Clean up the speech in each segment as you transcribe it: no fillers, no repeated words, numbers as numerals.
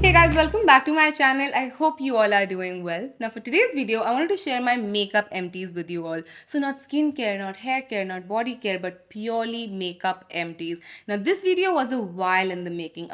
Hey guys, welcome back to my channel. I hope you all are doing well. Now for today's video, I wanted to share my makeup empties with you all. So not skincare, not hair care, not body care, but purely makeup empties. Now this video was a while in the making,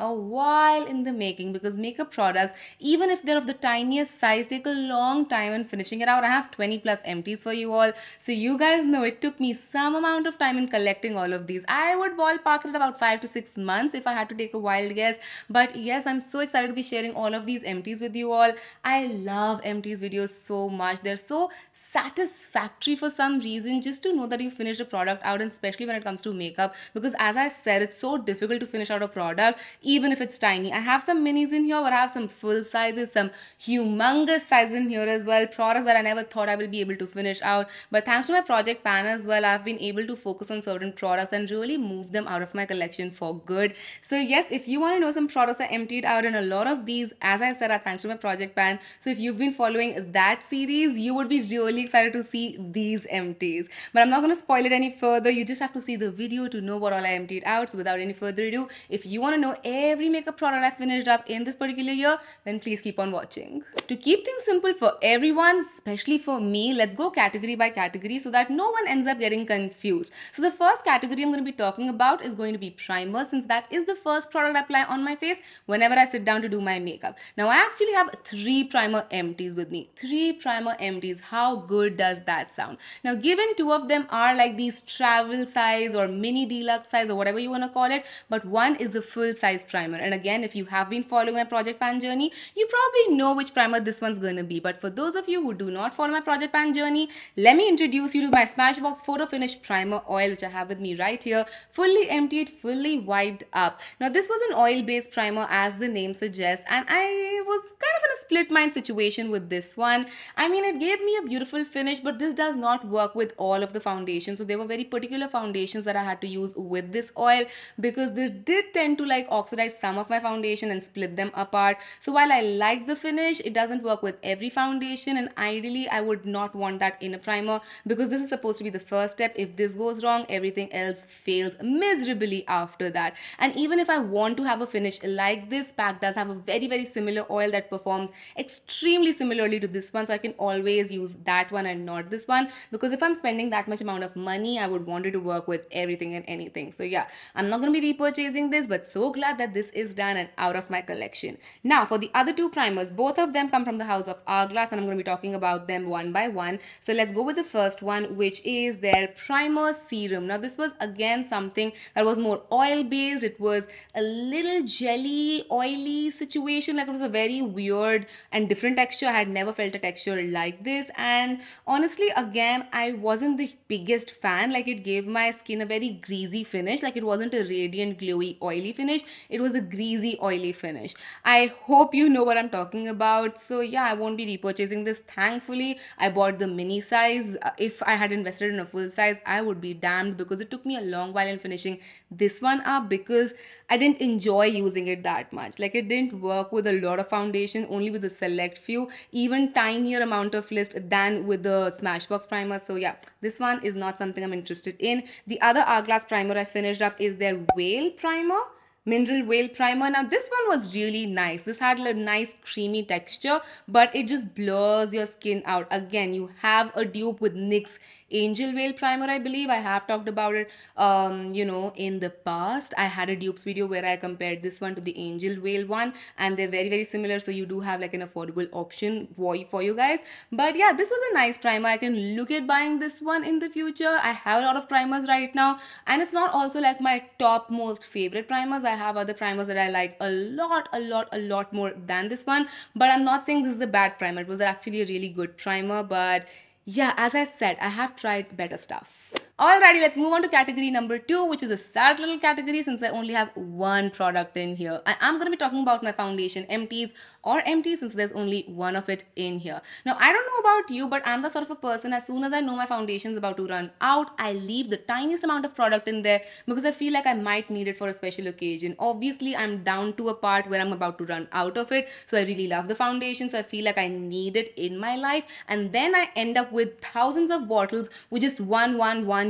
because makeup products, even if they're of the tiniest size, take a long time in finishing it out. I have 20 plus empties for you all. So you guys know it took me some amount of time in collecting all of these. I would ballpark it about 5 to 6 months if I had to take a wild guess. But yes, I'm so excited to be sharing all of these empties with you all. I love empties videos so much. They're so satisfactory for some reason, just to know that you finished a product out, and especially when it comes to makeup, because as I said, it's so difficult to finish out a product even if it's tiny. I have some minis in here, but I have some full sizes, some humongous sizes in here as well, products that I never thought I will be able to finish out. But thanks to my project pan as well, I've been able to focus on certain products and really move them out of my collection for good. So yes, if you want to know some products I emptied out, and a lot of these, as I said, are thanks to my project pan. So if you've been following that series, you would be really excited to see these empties. But I'm not going to spoil it any further. You just have to see the video to know what all I emptied out. So without any further ado, if you want to know every makeup product I finished up in this particular year, then please keep on watching. To keep things simple for everyone, especially for me, let's go category by category so that no one ends up getting confused. So the first category I'm going to be talking about is going to be primer, since that is the first product I apply on my face whenever I sit down to do my makeup. Now I actually have 3 primer empties with me. 3 primer empties. How good does that sound? Now given 2 of them are like these travel size or mini deluxe size or whatever you want to call it, but one is the full size primer. And again, if you have been following my project pan journey, you probably know which primer this one's going to be. But for those of you who do not follow my project pan journey, let me introduce you to my Smashbox Photo Finish Primer Oil, which I have with me right here, fully emptied, fully wiped up. Now this was an oil based primer, as the name suggests, and I was kind of in a split mind situation with this one. I mean, it gave me a beautiful finish, but this does not work with all of the foundations. So there were very particular foundations that I had to use with this oil, because this did tend to like oxidize some of my foundation and split them apart. So while I like the finish, it doesn't work with every foundation, and ideally I would not want that in a primer, because this is supposed to be the first step. If this goes wrong, everything else fails miserably after that. And even if I want to have a finish like this, PAC does have a very similar oil that performs extremely similarly to this one, so I can always use that one and not this one, because if I'm spending that much amount of money, I would want it to work with everything and anything. So yeah, I'm not going to be repurchasing this, but so glad that this is done and out of my collection. Now for the other 2 primers, both of them come from the house of Hourglass, and I'm going to be talking about them one by one. So let's go with the first one, which is their primer serum. Now this was again something that was more oil based. It was a little jelly oily situation, like it was a very weird and different texture. I had never felt a texture like this, and honestly again, I wasn't the biggest fan. Like it gave my skin a very greasy finish. Like it wasn't a radiant glowy oily finish, it was a greasy oily finish. I hope you know what I'm talking about. So yeah, I won't be repurchasing this. Thankfully I bought the mini size. If I had invested in a full size, I would be damned, because it took me a long while in finishing this one up, because I didn't enjoy using it that much. Like it didn't work with a lot of foundation, only with a select few, even tinier amount of list than with the Smashbox primer. So yeah, this one is not something I'm interested in. The other Hourglass primer I finished up is their Whale primer, Mineral Whale primer. Now this one was really nice. This had a nice creamy texture, but it just blurs your skin out. Again, you have a dupe with NYX Angel Whale primer. I believe I have talked about it in the past. I had a dupes video where I compared this one to the Angel Whale one, and they're very similar, so you do have like an affordable option for you guys. But yeah, this was a nice primer. I can look at buying this one in the future. I have a lot of primers right now, and it's not also like my top most favorite primers. I have other primers that I like a lot more than this one, but I'm not saying this is a bad primer. It was actually a really good primer, but yeah, as I said, I have tried better stuff. Alrighty, let's move on to category number 2, which is a sad little category since I only have one product in here. I'm going to be talking about my foundation empties, or empty, since there's only one of it in here. Now, I don't know about you, but I'm the sort of a person, as soon as I know my foundation is about to run out, I leave the tiniest amount of product in there, because I feel like I might need it for a special occasion. Obviously, I'm down to a part where I'm about to run out of it, so I really love the foundation, so I feel like I need it in my life, and then I end up with thousands of bottles with just one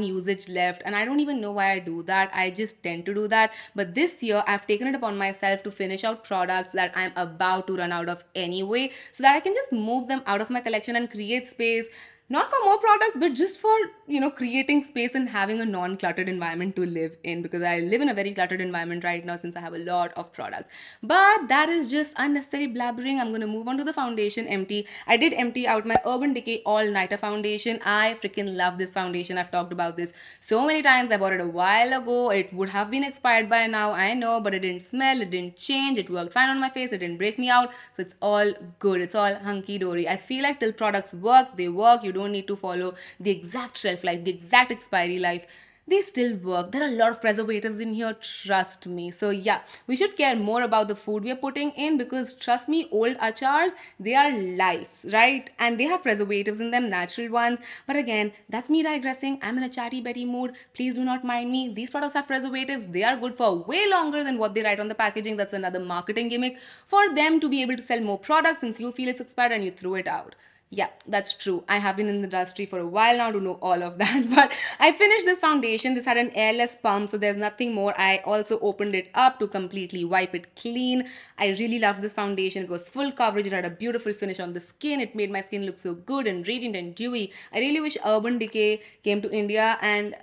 one usage left, and I don't even know why I do that. I just tend to do that. But this year I've taken it upon myself to finish out products that I'm about to run out of anyway, so that I can just move them out of my collection and create space, not for more products, but just for, creating space and having a non-cluttered environment to live in, because I live in a very cluttered environment right now since I have a lot of products. But that is just unnecessary blabbering. I'm going to move on to the foundation empty. I did empty out my Urban Decay All Nighter foundation. I freaking love this foundation. I've talked about this so many times. I bought it a while ago. It would have been expired by now, I know, but it didn't smell, it didn't change, it worked fine on my face, it didn't break me out, so it's all good, it's all hunky-dory. I feel like till products work, they work. You don't need to follow the exact shelf life, the exact expiry life. They still work. There are a lot of preservatives in here, trust me. So yeah, we should care more about the food we are putting in, because trust me, old achars, they are lives, right? And they have preservatives in them, natural ones. But again, that's me digressing. I'm in a chatty Betty mood. Please do not mind me. These products have preservatives. They are good for way longer than what they write on the packaging. That's another marketing gimmick for them to be able to sell more products, since you feel it's expired and you threw it out. Yeah, that's true. I have been in the industry for a while now to know all of that. But I finished this foundation. This had an airless pump, so there's nothing more. I also opened it up to completely wipe it clean. I really loved this foundation. It was full coverage. It had a beautiful finish on the skin. It made my skin look so good and radiant and dewy. I really wish Urban Decay came to India and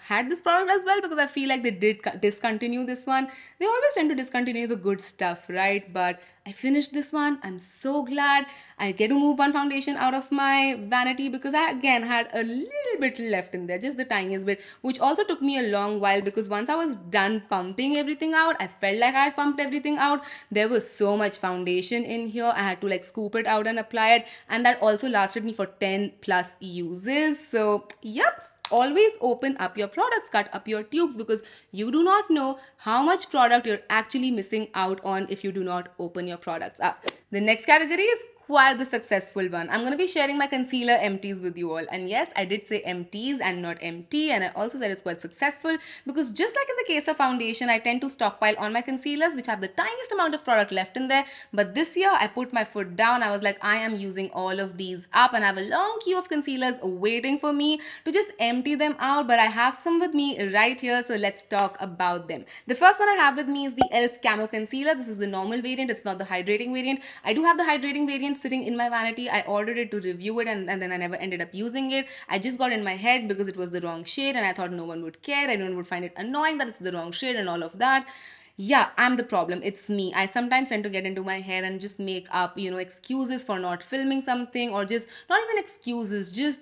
had this product as well, because I feel like they did discontinue this one. They always tend to discontinue the good stuff, right? But I finished this one. I'm so glad. I get to move one foundation out of my vanity, because I again had a little bit left in there, just the tiniest bit, which also took me a long while, because once I was done pumping everything out, I felt like I had pumped everything out. There was so much foundation in here. I had to like scoop it out and apply it, and that also lasted me for 10 plus uses. So yep, always open up your products, cut up your tubes, because you do not know how much product you're actually missing out on if you do not open your products up. The next category is quite the successful one. I'm going to be sharing my concealer empties with you all. And yes, I did say empties and not empty. And I also said it's quite successful, because just like in the case of foundation, I tend to stockpile on my concealers, which have the tiniest amount of product left in there. But this year, I put my foot down. I was like, I am using all of these up, and I have a long queue of concealers waiting for me to just empty them out. But I have some with me right here, so let's talk about them. The first one I have with me is the Elf Camo Concealer. This is the normal variant. It's not the hydrating variant. I do have the hydrating variant sitting in my vanity. I ordered it to review it, and then I never ended up using it. I just got in my head because it was the wrong shade, and I thought no one would care. Anyone would find it annoying that it's the wrong shade and all of that. Yeah, I'm the problem. It's me. I sometimes tend to get into my head and just make up, excuses for not filming something, or just not even excuses, just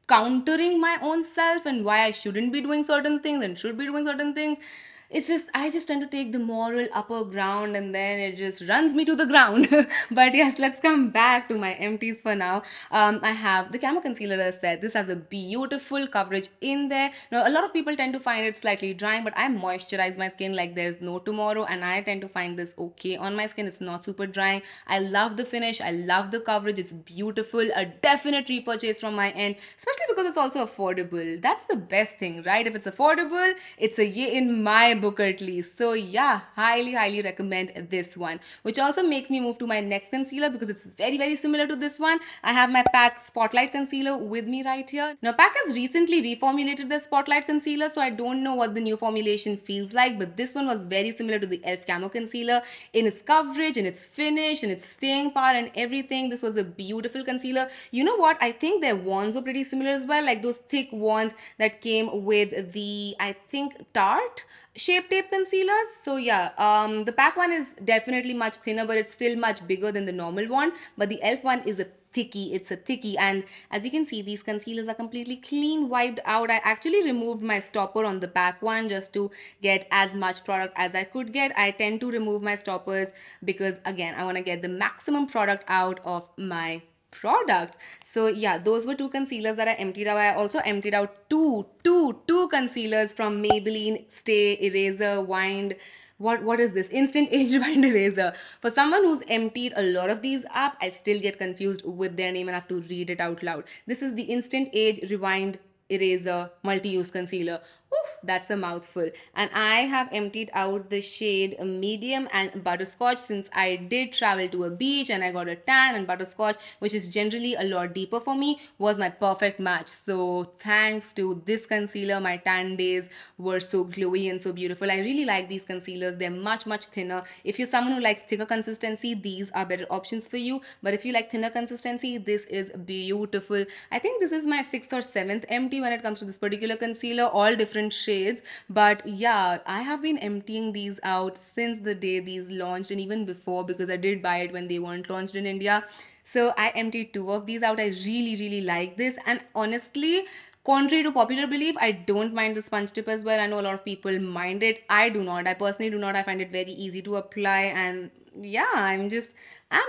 countering my own self and why I shouldn't be doing certain things and should be doing certain things. It's just, I just tend to take the moral upper ground, and then it just runs me to the ground. But yes, let's come back to my empties for now. I have the Camo Concealer, as I said. This has a beautiful coverage in there. Now, a lot of people tend to find it slightly drying, but I moisturize my skin like there's no tomorrow, and I tend to find this okay on my skin. It's not super drying. I love the finish. I love the coverage. It's beautiful. A definite repurchase from my end, especially because it's also affordable. That's the best thing, right? If it's affordable, it's a yay in my book at least. So yeah, highly recommend this one, which also makes me move to my next concealer, because it's very similar to this one. I have my PAC Spotlight Concealer with me right here. Now, PAC has recently reformulated the Spotlight Concealer, so I don't know what the new formulation feels like, but this one was very similar to the Elf Camo Concealer in its coverage, in its finish, in its staying power and everything. This was a beautiful concealer. You know what? I think their wands were pretty similar as well, like those thick wands that came with the, I think, Tarte Shape Tape concealers. So yeah, the PAC one is definitely much thinner, but it's still much bigger than the normal one. But the Elf one is a thickie. It's a thickie, and as you can see, these concealers are completely clean wiped out. I actually removed my stopper on the PAC one just to get as much product as I could get. I tend to remove my stoppers because, again, I want to get the maximum product out of my product. So yeah, those were two concealers that I emptied out. I also emptied out two concealers from Maybelline Stay Eraser Wind. What is this? Instant Age Rewind Eraser. For someone who's emptied a lot of these up, I still get confused with their name and have to read it out loud. This is the Instant Age Rewind Eraser Multi-Use Concealer. Oof. that's a mouthful. And I have emptied out the shade medium and butterscotch, since I did travel to a beach and I got a tan, and butterscotch, which is generally a lot deeper for me, was my perfect match. So thanks to this concealer, my tan days were so glowy and so beautiful. I really like these concealers. They're much thinner. If you're someone who likes thicker consistency, these are better options for you. But if you like thinner consistency, this is beautiful. I think this is my 6th or 7th empty when it comes to this particular concealer, all different shades. But yeah, I have been emptying these out since the day these launched, and even before, because I did buy it when they weren't launched in India. So I emptied 2 of these out. I really like this, and honestly, contrary to popular belief, I don't mind the sponge tip as well. I know a lot of people mind it. I do not. I personally do not. I find it very easy to apply, and yeah, I'm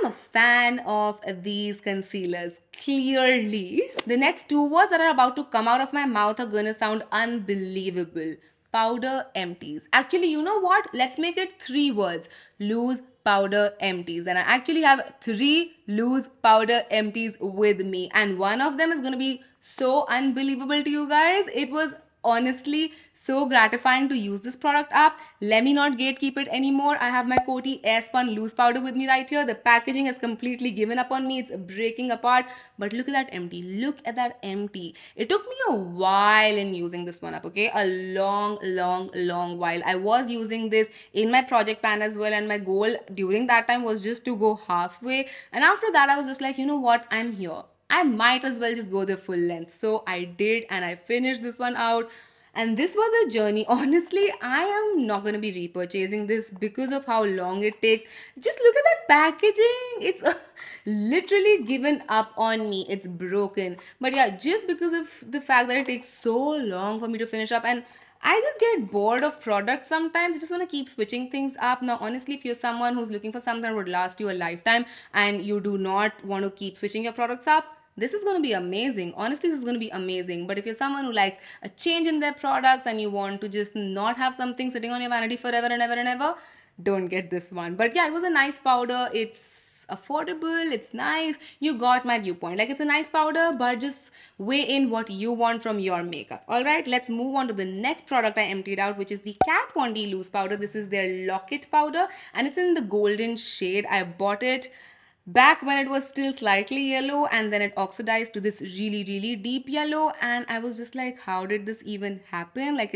a fan of these concealers, clearly. The next 2 words that are about to come out of my mouth are gonna sound unbelievable. Powder empties. Actually, you know what? Let's make it 3 words. Loose powder empties. And I actually have 3 loose powder empties with me. And one of them is going to be so unbelievable to you guys. It was honestly so gratifying to use this product up. Let me not gatekeep it anymore. I have my Coty Airspun loose powder with me right here. The packaging has completely given up on me. It's breaking apart. But look at that empty. Look at that empty. It took me a while in using this one up, okay? A long while. I was using this in my project pan as well, and my goal during that time was just to go halfway. And after that, I was just like, you know what? I'm here. I might as well just go the full length. So I did, and I finished this one out. And this was a journey. Honestly, I am not going to be repurchasing this because of how long it takes. Just look at that packaging. It's literally given up on me. It's broken. But yeah, just because of the fact that it takes so long for me to finish up, and I just get bored of products sometimes. I just want to keep switching things up. Now, honestly, if you're someone who's looking for something that would last you a lifetime and you do not want to keep switching your products up, this is going to be amazing. Honestly, this is going to be amazing. But if you're someone who likes a change in their products and you want to just not have something sitting on your vanity forever and ever, don't get this one. But yeah, it was a nice powder. It's affordable, it's nice. You got my viewpoint. Like, it's a nice powder, but just weigh in what you want from your makeup. All right, let's move on to the next product I emptied out, which is the Kat Von D loose powder. This is their Locket powder, and it's in the golden shade. I bought it back when it was still slightly yellow, and then it oxidized to this really deep yellow, and I was just like, how did this even happen? Like,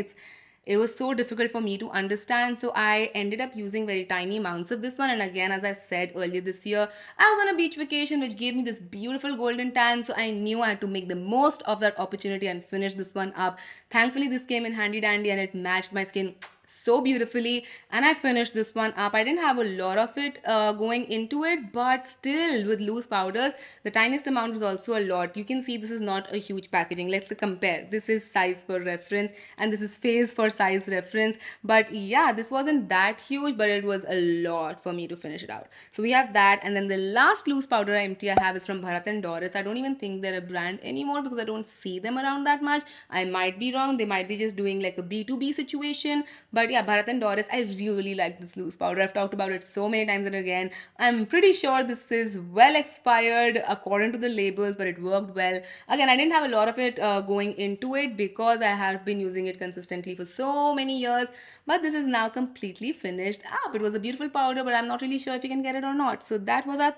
it was so difficult for me to understand. So I ended up using very tiny amounts of this one. And again, as I said earlier this year, I was on a beach vacation which gave me this beautiful golden tan. So I knew I had to make the most of that opportunity and finish this one up. Thankfully, this came in handy dandy and it matched my skin so beautifully, and I finished this one up. I didn't have a lot of it going into it, but still, with loose powders, the tiniest amount is also a lot. You can see this is not a huge packaging. Let's compare. This is size for reference and this is phase for size reference. But yeah, this wasn't that huge, but it was a lot for me to finish it out. So we have that, and then the last loose powder empty I have is from Bharat and Dorris. I don't even think they're a brand anymore because I don't see them around that much. I might be wrong. They might be just doing like a B2B situation. But yeah, Bharat and Dorris, I really like this loose powder. I've talked about it so many times and again. I'm pretty sure this is well expired according to the labels, but it worked well. Again, I didn't have a lot of it going into it because I have been using it consistently for so many years. But this is now completely finished up. It was a beautiful powder, but I'm not really sure if you can get it or not. So that was our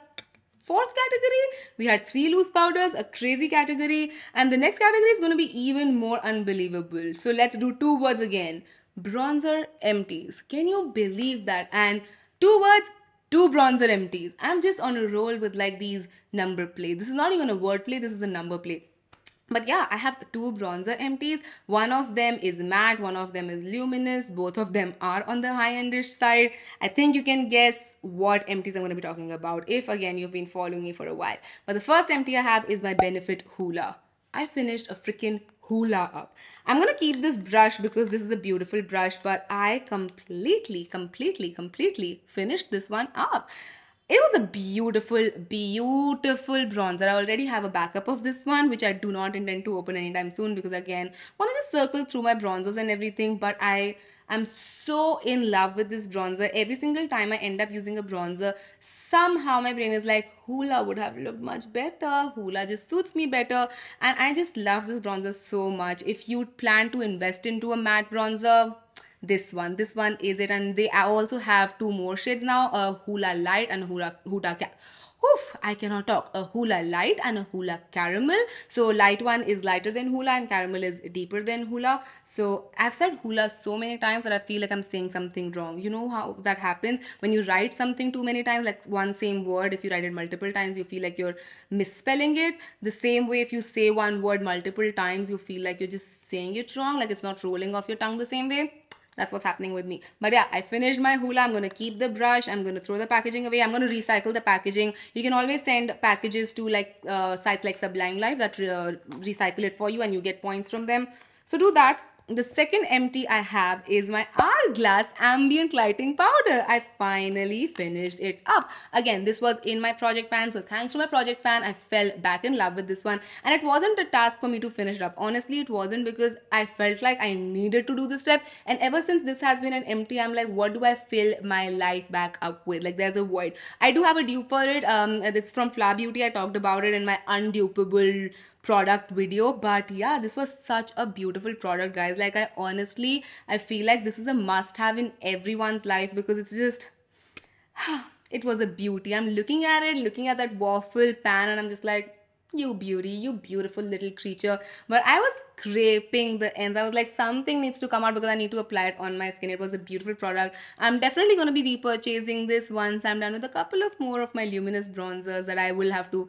fourth category. We had 3 loose powders, a crazy category, and the next category is going to be even more unbelievable. So let's do 2 words again. Bronzer empties. Can you believe that? And 2 words, 2 bronzer empties. I'm just on a roll with like these number play. This is not even a word play, this is a number play. But yeah, I have 2 bronzer empties. One of them is matte, one of them is luminous. Both of them are on the high-endish side. I think you can guess what empties I'm going to be talking about if, again, you've been following me for a while. But the first empty I have is my Benefit Hoola. I finished a freaking Hoola up. I'm going to keep this brush because this is a beautiful brush, but I completely finished this one up. It was a beautiful, beautiful bronzer. I already have a backup of this one, which I do not intend to open anytime soon because again, want to just circle through my bronzers and everything. But I am so in love with this bronzer. Every single time I end up using a bronzer, somehow my brain is like, Hoola would have looked much better. Hoola just suits me better. And I just love this bronzer so much. If you plan to invest into a matte bronzer, this one is it. And they also have two more shades now, a Hoola Light and a I cannot talk. A Hoola Light and a Hoola Caramel. So light one is lighter than Hoola and caramel is deeper than Hoola. So I've said Hoola so many times that I feel like I'm saying something wrong. You know how that happens when you write something too many times, like one same word. If you write it multiple times, you feel like you're misspelling it. The same way, if you say one word multiple times, you feel like you're just saying it wrong, like it's not rolling off your tongue the same way. That's what's happening with me. But yeah, I finished my Hoola. I'm going to keep the brush. I'm going to throw the packaging away. I'm going to recycle the packaging. You can always send packages to like sites like Sublime Life that recycle it for you and you get points from them. So do that. The second empty I have is my Hourglass Ambient Lighting Powder. I finally finished it up. Again, this was in my project pan. So thanks to my project pan, I fell back in love with this one. And it wasn't a task for me to finish it up. Honestly, it wasn't, because I felt like I needed to do this step. And ever since this has been an empty, I'm like, what do I fill my life back up with? Like there's a void. I do have a dupe for it. It's from Flower Beauty. I talked about it in my undupable product video. But yeah, this was such a beautiful product, guys. Like I feel like this is a must have in everyone's life, because it's just it was a beauty. I'm looking at it, looking at that waffle pan, and I'm just like, you beauty, you beautiful little creature. But I was scraping the ends. I was like, something needs to come out because I need to apply it on my skin. It was a beautiful product. I'm definitely going to be repurchasing this once I'm done with a couple of more of my luminous bronzers that I will have to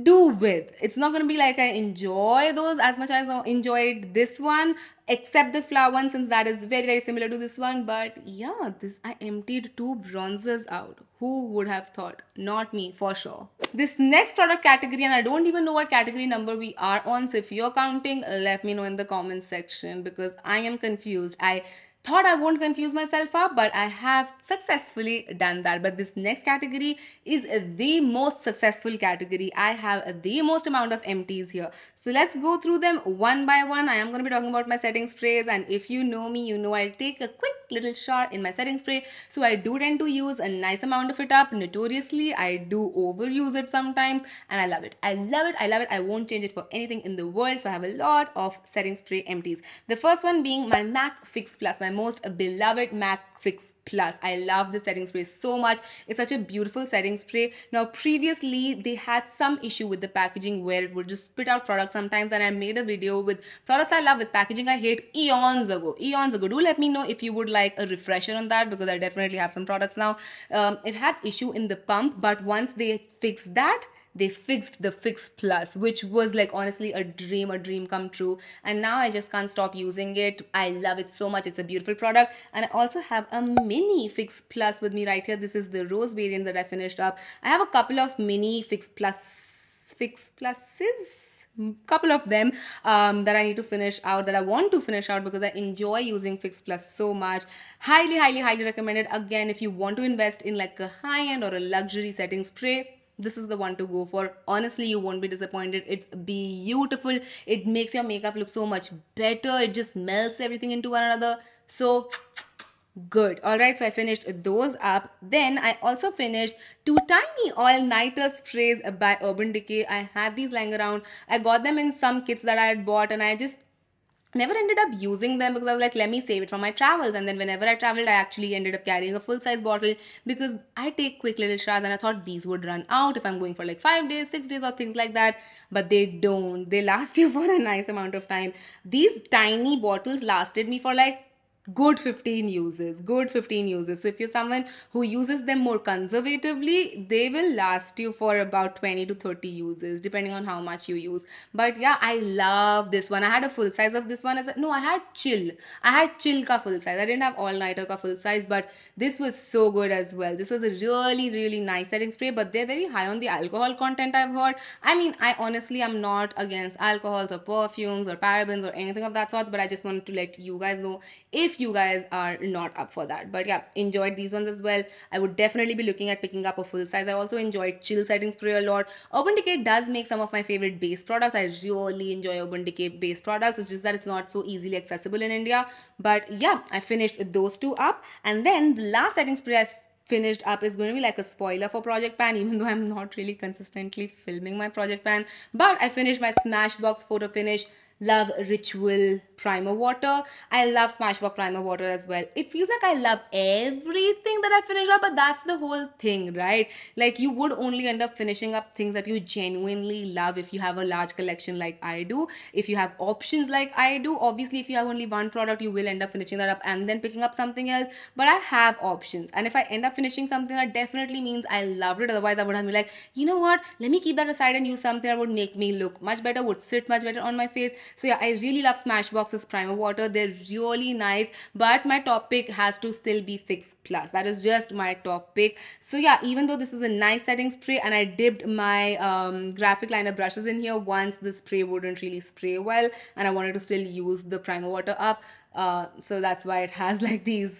do with. It's not going to be like I enjoy those as much as I enjoyed this one, except the flower one, since that is very, very similar to this one. But yeah, I emptied two bronzers out. Who would have thought? Not me, for sure. This next product category, and I don't even know what category number we are on, so if you're counting, let me know in the comments section, because I am confused. I thought I won't confuse myself up, but I have successfully done that. But this next category is the most successful category. I have the most amount of empties here. So let's go through them one by one. I am going to be talking about my setting sprays, and if you know me, you know I'll take a quick little shot in my setting spray. So I do tend to use a nice amount of it up. Notoriously, I do overuse it sometimes, and I love it. I love it. I love it. I won't change it for anything in the world. So I have a lot of setting spray empties. The first one being my MAC Fix Plus, my most beloved MAC Fix Plus. I love this setting spray so much. It's such a beautiful setting spray. Now, previously, they had some issue with the packaging where it would just spit out products sometimes, and I made a video with products I love with packaging I hate eons ago. Do let me know if you would like a refresher on that, because I definitely have some products now. It had issue in the pump, but once they fixed that, they fixed the Fix Plus, which was like honestly a dream come true. And now I just can't stop using it. I love it so much. It's a beautiful product. And I also have a mini Fix Plus with me right here. This is the rose variant that I finished up. I have a couple of mini Fix Pluses, couple of them that I need to finish out, that I want to finish out, because I enjoy using Fix Plus so much. Highly recommend it. Again, if you want to invest in like a high-end or a luxury setting spray, this is the one to go for. Honestly, you won't be disappointed. It's beautiful. It makes your makeup look so much better. It just melts everything into one another. So good. Alright, so I finished those up. Then I also finished two tiny oil nighter sprays by Urban Decay. I had these lying around. I got them in some kits that I had bought, and I just never ended up using them because I was like, let me save it for my travels. And then whenever I traveled, I actually ended up carrying a full-size bottle, because I take quick little showers, and I thought these would run out if I'm going for like 5 days, 6 days or things like that. But they don't. They last you for a nice amount of time. These tiny bottles lasted me for like good 15 uses. So if you're someone who uses them more conservatively, they will last you for about 20 to 30 uses depending on how much you use. But yeah, I love this one. I had a full size of this one. I had chill ka full size. I didn't have all nighter ka full size, but this was so good as well. This was a really nice setting spray, but they're very high on the alcohol content, I've heard. I mean, I honestly am not against alcohols or perfumes or parabens or anything of that sort, but I just wanted to let you guys know, if if you guys are not up for that. But yeah, enjoyed these ones as well. I would definitely be looking at picking up a full size. I also enjoyed Chill Setting Spray a lot. Urban Decay does make some of my favorite base products. I really enjoy Urban Decay base products. It's just that it's not so easily accessible in India. But yeah, I finished those two up. And then the last setting spray I finished up is going to be like a spoiler for Project Pan, even though I'm not really consistently filming my Project Pan. But I finished my Smashbox Photo Finish Love Ritual Primer Water. I love Smashbox Primer Water as well. It feels like I love everything that I finished up, but that's the whole thing, right? Like, you would only end up finishing up things that you genuinely love if you have a large collection like I do. If you have options like I do, obviously if you have only one product, you will end up finishing that up and then picking up something else. But I have options, and if I end up finishing something, that definitely means I loved it. Otherwise I would have been like, you know what, let me keep that aside and use something that would make me look much better, would sit much better on my face. So yeah, I really love Smashbox's Primer Water. They're really nice, but my top pick has to still be Fix Plus. That is just my top pick. So yeah, even though this is a nice setting spray, and I dipped my graphic liner brushes in here once the spray wouldn't really spray well, and I wanted to still use the primer water up. So that's why it has like these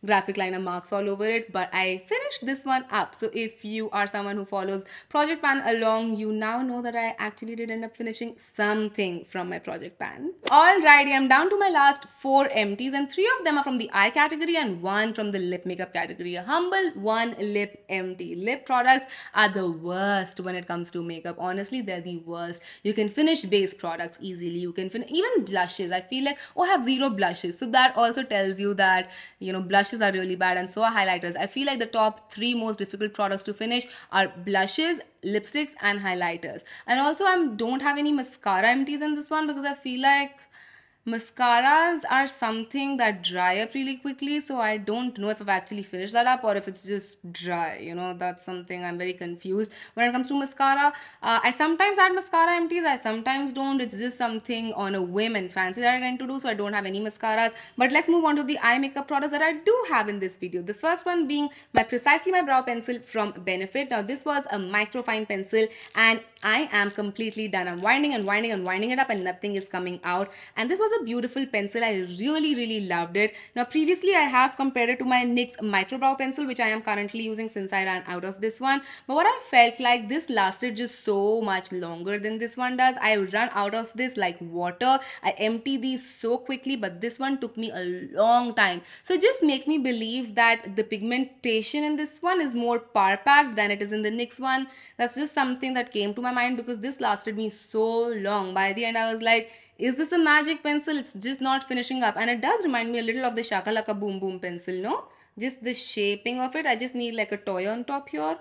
graphic liner marks all over it. But I finished this one up. So if you are someone who follows Project Pan along, you now know that I actually did end up finishing something from my Project Pan. Alrighty, I'm down to my last 4 empties, and 3 of them are from the eye category and 1 from the lip makeup category. A humble 1 lip empty. Lip products are the worst when it comes to makeup. Honestly, they're the worst. You can finish base products easily. You can finish even blushes. I feel like, oh, I have 0 blushes. So that also tells you that, you know, blushes are really bad, and so are highlighters. I feel like the top 3 most difficult products to finish are blushes, lipsticks, and highlighters. And also I don't have any mascara empties in this one because I feel like mascaras are something that dry up really quickly, so I don't know if I've actually finished that up or if it's just dry. You know, that's something I'm very confused when it comes to mascara. I sometimes add mascara empties, I sometimes don't. It's just something on a whim and fancy that I tend to do, so I don't have any mascaras. But let's move on to the eye makeup products that I do have in this video. The first one being my Precisely My Brow Pencil from Benefit. Now this was a microfine pencil, and I am completely done. I'm winding and winding and winding it up, and nothing is coming out. And this was a beautiful pencil. I really loved it. Now previously I have compared it to my NYX micro brow pencil, which I am currently using since I ran out of this one. But what I felt like, this lasted just so much longer than this one does. I run out of this like water. I empty these so quickly, but this one took me a long time. So it just makes me believe that the pigmentation in this one is more power packed than it is in the NYX one. That's just something that came to my mind because this lasted me so long. By the end I was like, is this a magic pencil? It's just not finishing up. And it does remind me a little of the Shakalaka Boom Boom pencil, no? Just the shaping of it. I just need like a toy on top here.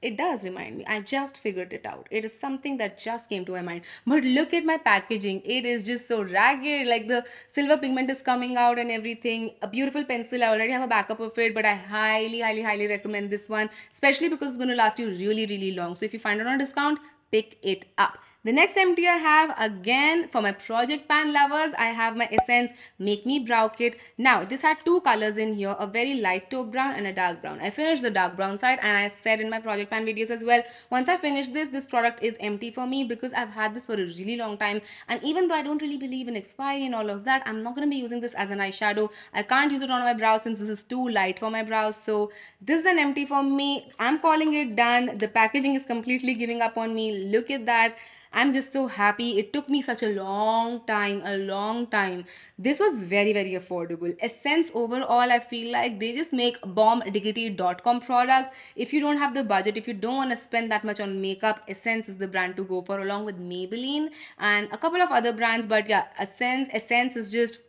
It does remind me. I just figured it out. It is something that just came to my mind. But look at my packaging. It is just so ragged. Like the silver pigment is coming out and everything. A beautiful pencil. I already have a backup of it, but I highly recommend this one, especially because it's going to last you really long. So if you find it on discount, pick it up. The next empty I have, again for my Project Pan lovers, I have my Essence Make Me Brow Kit. Now this had 2 colors in here, a very light taupe brown and a dark brown. I finished the dark brown side, and I said in my Project Pan videos as well, once I finish this product is empty for me because I've had this for a really long time, and even though I don't really believe in expiry and all of that, I'm not going to be using this as an eyeshadow. I can't use it on my brows since this is too light for my brows. So this is an empty for me. I'm calling it done. The packaging is completely giving up on me. Look at that. I'm just so happy. It took me such a long time. This was very affordable. Essence overall, I feel like they just make bombdiggity.com products. If you don't have the budget, if you don't want to spend that much on makeup, Essence is the brand to go for, along with Maybelline and a couple of other brands. But yeah, Essence is just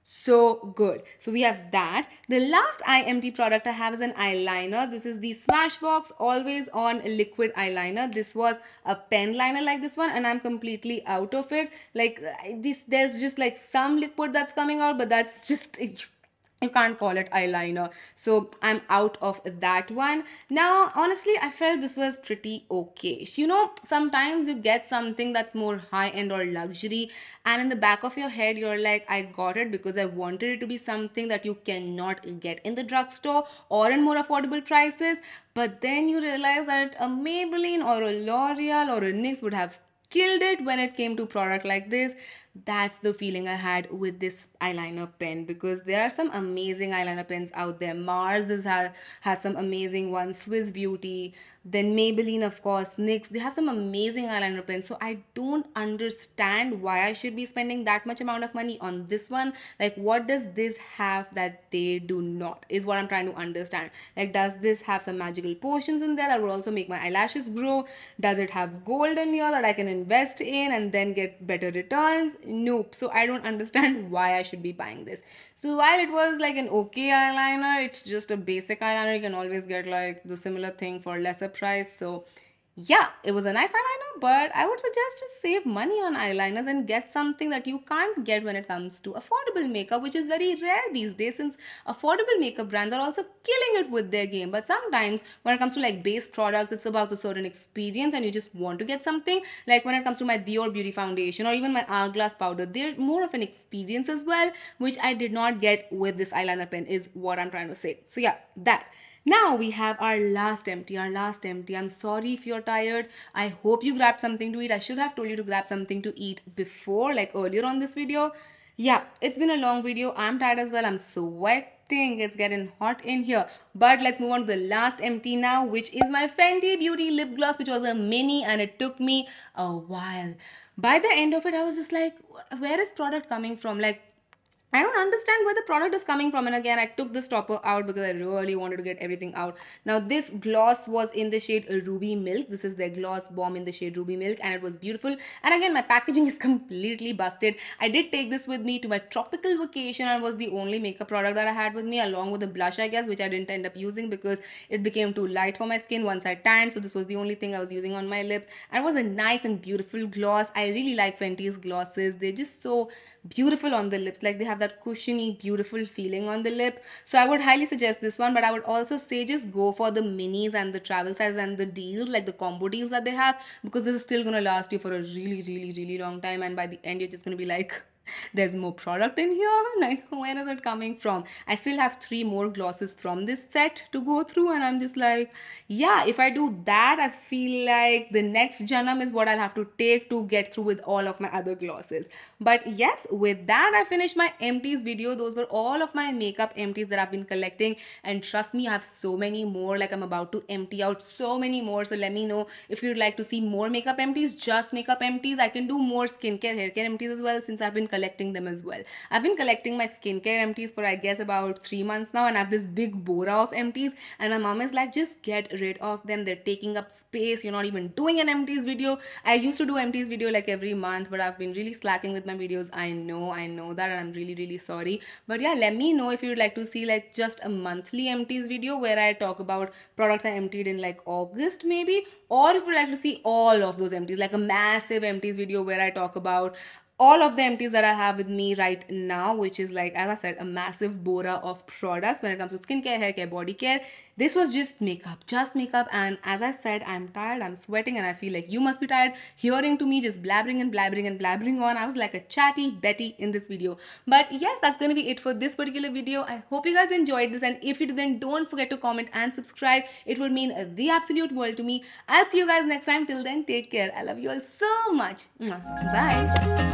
so good. So we have that. The last eye empty product I have is an eyeliner. This is the Smashbox Always On Liquid Eyeliner. This was a pen liner like this one, and I'm completely out of it. Like this, there's just like some liquid that's coming out, but that's just, you can't call it eyeliner. So I'm out of that one. Now honestly, I felt this was pretty okay. You know, sometimes you get something that's more high-end or luxury, and in the back of your head you're like, I got it because I wanted it to be something that you cannot get in the drugstore or in more affordable prices. But then you realize that a Maybelline or a L'Oreal or a NYX would have killed it when it came to product like this. That's the feeling I had with this eyeliner pen, because there are some amazing eyeliner pens out there. Mars has some amazing ones, Swiss Beauty, then Maybelline, of course, NYX. They have some amazing eyeliner pens. So I don't understand why I should be spending that much amount of money on this one. Like, what does this have that they do not, is what I'm trying to understand. Like, does this have some magical potions in there that would also make my eyelashes grow? Does it have gold in here that I can invest in and then get better returns? Nope. So I don't understand why I should be buying this. So while it was like an okay eyeliner, it's just a basic eyeliner. You can always get like the similar thing for lesser price. So yeah, it was a nice eyeliner, but I would suggest just save money on eyeliners and get something that you can't get when it comes to affordable makeup, which is very rare these days, since affordable makeup brands are also killing it with their game. But sometimes when it comes to like base products, it's about a certain experience and you just want to get something. Like when it comes to my Dior Beauty Foundation or even my Hourglass powder, they're more of an experience as well, which I did not get with this eyeliner pen, is what I'm trying to say. So yeah, that. Now we have our last empty. I'm sorry if you're tired. I hope you grabbed something to eat. I should have told you to grab something to eat before, like earlier on this video. Yeah, it's been a long video. I'm tired as well. I'm sweating. It's getting hot in here. But let's move on to the last empty now, which is my Fenty Beauty lip gloss, which was a mini and it took me a while. By the end of it, I was just like, where is product coming from? Like, I don't understand where the product is coming from. And again, I took the stopper out because I really wanted to get everything out. Now, this gloss was in the shade Ruby Milk. This is their gloss bomb in the shade Ruby Milk, and it was beautiful. And again, my packaging is completely busted. I did take this with me to my tropical vacation, and was the only makeup product that I had with me, along with the blush, I guess, which I didn't end up using because it became too light for my skin once I tanned. So this was the only thing I was using on my lips. And it was a nice and beautiful gloss. I really like Fenty's glosses. They're just so beautiful on the lips. Like, they have that cushiony, beautiful feeling on the lip. So I would highly suggest this one, but I would also say just go for the minis and the travel size and the deals, like the combo deals that they have, because this is still gonna last you for a really long time, and by the end you're just gonna be like, there's more product in here. Like, when is it coming from? I still have 3 more glosses from this set to go through, and I'm just like, yeah, if I do that, I feel like the next Janam is what I'll have to take to get through with all of my other glosses. But yes, with that, I finished my empties video. Those were all of my makeup empties that I've been collecting, and trust me, I have so many more. Like, I'm about to empty out so many more. So let me know if you'd like to see more makeup empties, just makeup empties. I can do more skincare, haircare empties as well, since I've been collecting them as well. I've been collecting my skincare empties for, I guess, about 3 months now, and I have this big bora of empties, and my mom is like, just get rid of them. They're taking up space. You're not even doing an empties video. I used to do empties video like every month, but I've been really slacking with my videos. I know that, and I'm really sorry. But yeah, let me know if you'd like to see like just a monthly empties video where I talk about products I emptied in like August maybe, or if you'd like to see all of those empties, like a massive empties video where I talk about all of the empties that I have with me right now, which is, like, as I said, a massive bora of products when it comes to skincare, hair care, body care. This was just makeup, and as I said, I'm tired, I'm sweating, and I feel like you must be tired hearing to me just blabbering and blabbering on. I was like a chatty Betty in this video. But yes, that's gonna be it for this particular video. I hope you guys enjoyed this, and if you didn't, don't forget to comment and subscribe. It would mean the absolute world to me. I'll see you guys next time. Till then, take care. I love you all so much. Bye.